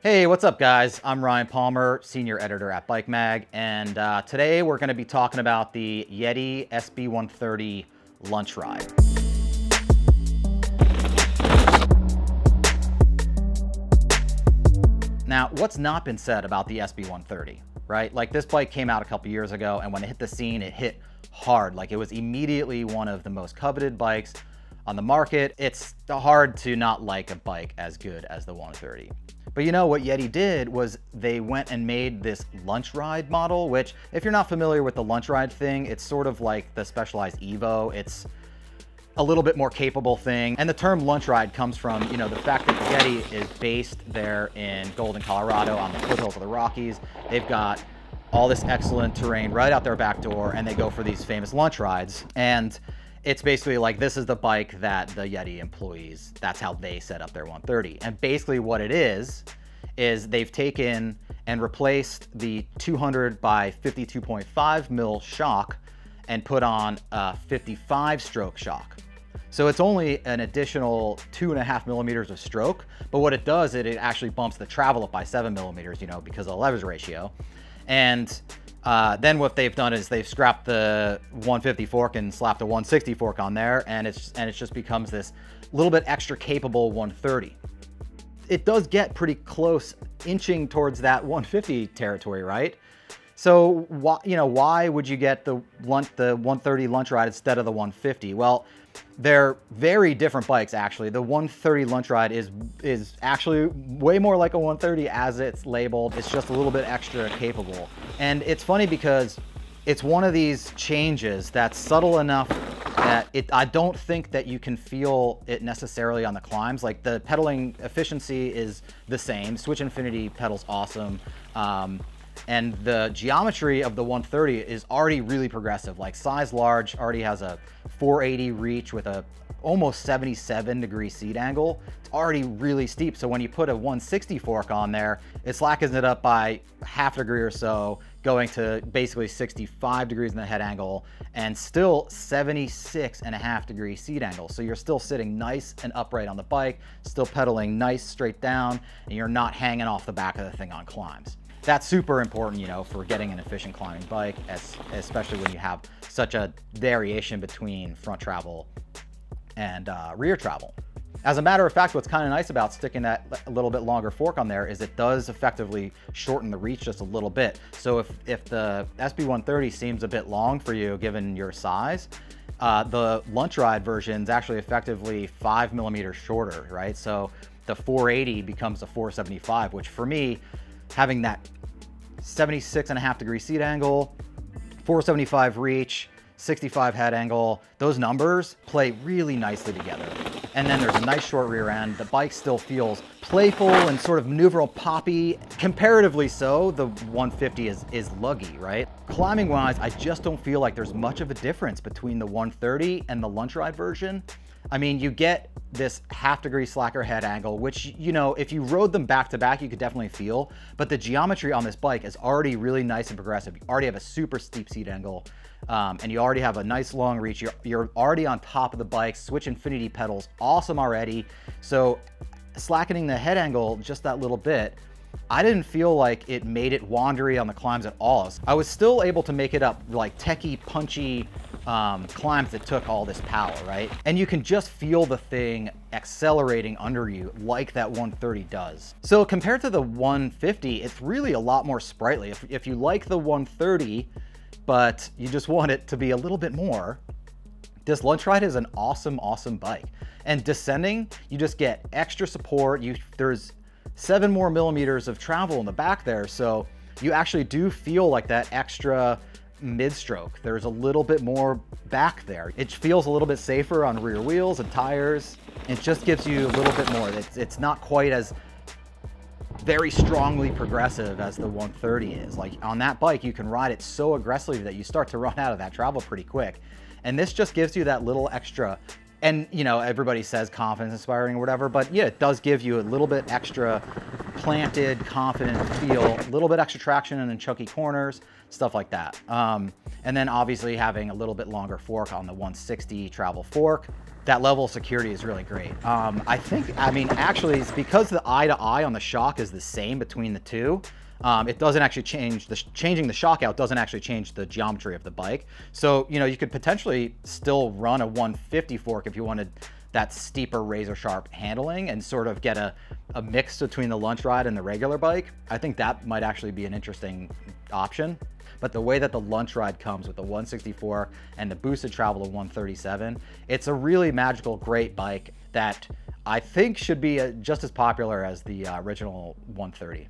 Hey, what's up guys? I'm Ryan Palmer, senior editor at Bike Mag, and today we're going to be talking about the Yeti SB130 Lunch Ride. Now, what's not been said about the SB130, right? Like, this bike came out a couple years ago, and when it hit the scene, it hit hard. Like, it was immediately one of the most coveted bikes on the market. It's hard to not like a bike as good as the 130. But you know what Yeti did was they went and made this Lunch Ride model, which if you're not familiar with the Lunch Ride thing, it's sort of like the Specialized Evo. It's a little bit more capable thing. And the term Lunch Ride comes from, you know, the fact that Yeti is based there in Golden, Colorado on the foothills of the Rockies. They've got all this excellent terrain right out their back door, and they go for these famous lunch rides. And it's basically like, this is the bike that the Yeti employees, that's how they set up their 130. And basically what it is they've taken and replaced the 200 by 52.5 mil shock and put on a 55 stroke shock. So it's only an additional 2.5 millimeters of stroke, but what it does is it actually bumps the travel up by 7 millimeters, you know, because of the leverage ratio. And then what they've done is they've scrapped the 150 fork and slapped a 160 fork on there, and it just becomes this little bit extra capable 130. It does get pretty close, inching towards that 150 territory, right? So why would you get the 130 Lunch Ride instead of the 150? Well, they're very different bikes, actually. The 130 Lunch Ride is actually way more like a 130 as it's labeled. It's just a little bit extra capable. And it's funny because it's one of these changes that's subtle enough that I don't think that you can feel it necessarily on the climbs. Like, the pedaling efficiency is the same. Switch Infinity pedals awesome. And the geometry of the 130 is already really progressive. Like, size large, already has a 480 reach with a almost 77 degree seat angle. It's already really steep. So when you put a 160 fork on there, it slackens it up by half a degree or so, going to basically 65 degrees in the head angle and still 76.5 degree seat angle. So you're still sitting nice and upright on the bike, still pedaling nice straight down, and you're not hanging off the back of the thing on climbs. That's super important, you know, for getting an efficient climbing bike, especially when you have such a variation between front travel and rear travel. As a matter of fact, what's kind of nice about sticking that a little bit longer fork on there is it does effectively shorten the reach just a little bit. So if the SB130 seems a bit long for you, given your size, the Lunch Ride version is actually effectively 5 millimeters shorter, right? So the 480 becomes a 475, which for me, having that 76.5 degree seat angle, 475 reach, 65 head angle, those numbers play really nicely together. And then there's a nice short rear end. The bike still feels playful and sort of maneuverable, poppy. Comparatively so, the 150 is luggy, right? Climbing wise, I just don't feel like there's much of a difference between the 130 and the Lunch Ride version. I mean, you get this half degree slacker head angle, which, you know, if you rode them back to back, you could definitely feel, but the geometry on this bike is already really nice and progressive. You already have a super steep seat angle, and you already have a nice long reach. You're already on top of the bike. Switch Infinity pedals, awesome already. So slackening the head angle just that little bit, I didn't feel like it made it wandery on the climbs at all. I was still able to make it up like techie, punchy climbs that took all this power, right? And you can just feel the thing accelerating under you like that 130 does. So compared to the 150, it's really a lot more sprightly. If you like the 130, but you just want it to be a little bit more, this Lunch Ride is an awesome, awesome bike. And descending, you just get extra support. There's 7 more millimeters of travel in the back there, so you actually do feel like that extra mid-stroke. There's a little bit more back there. It feels a little bit safer on rear wheels and tires. It just gives you a little bit more. It's not quite as very strongly progressive as the 130 is. Like, on that bike, you can ride it so aggressively that you start to run out of that travel pretty quick. And this just gives you that little extra. And, you know, everybody says confidence inspiring or whatever, but yeah, it does give you a little bit extra planted, confident feel, a little bit extra traction in chunky corners, stuff like that. And then obviously having a little bit longer fork on the 160 travel fork. That level of security is really great. I mean, actually, it's because the eye to eye on the shock is the same between the two. It doesn't actually change, changing the shock out doesn't actually change the geometry of the bike. So, you know, you could potentially still run a 150 fork if you wanted that steeper razor sharp handling and sort of get a mix between the Lunch Ride and the regular bike. I think that might actually be an interesting option. But the way that the Lunch Ride comes with the 164 and the boosted travel to 137, it's a really magical, great bike that I think should be just as popular as the original 130.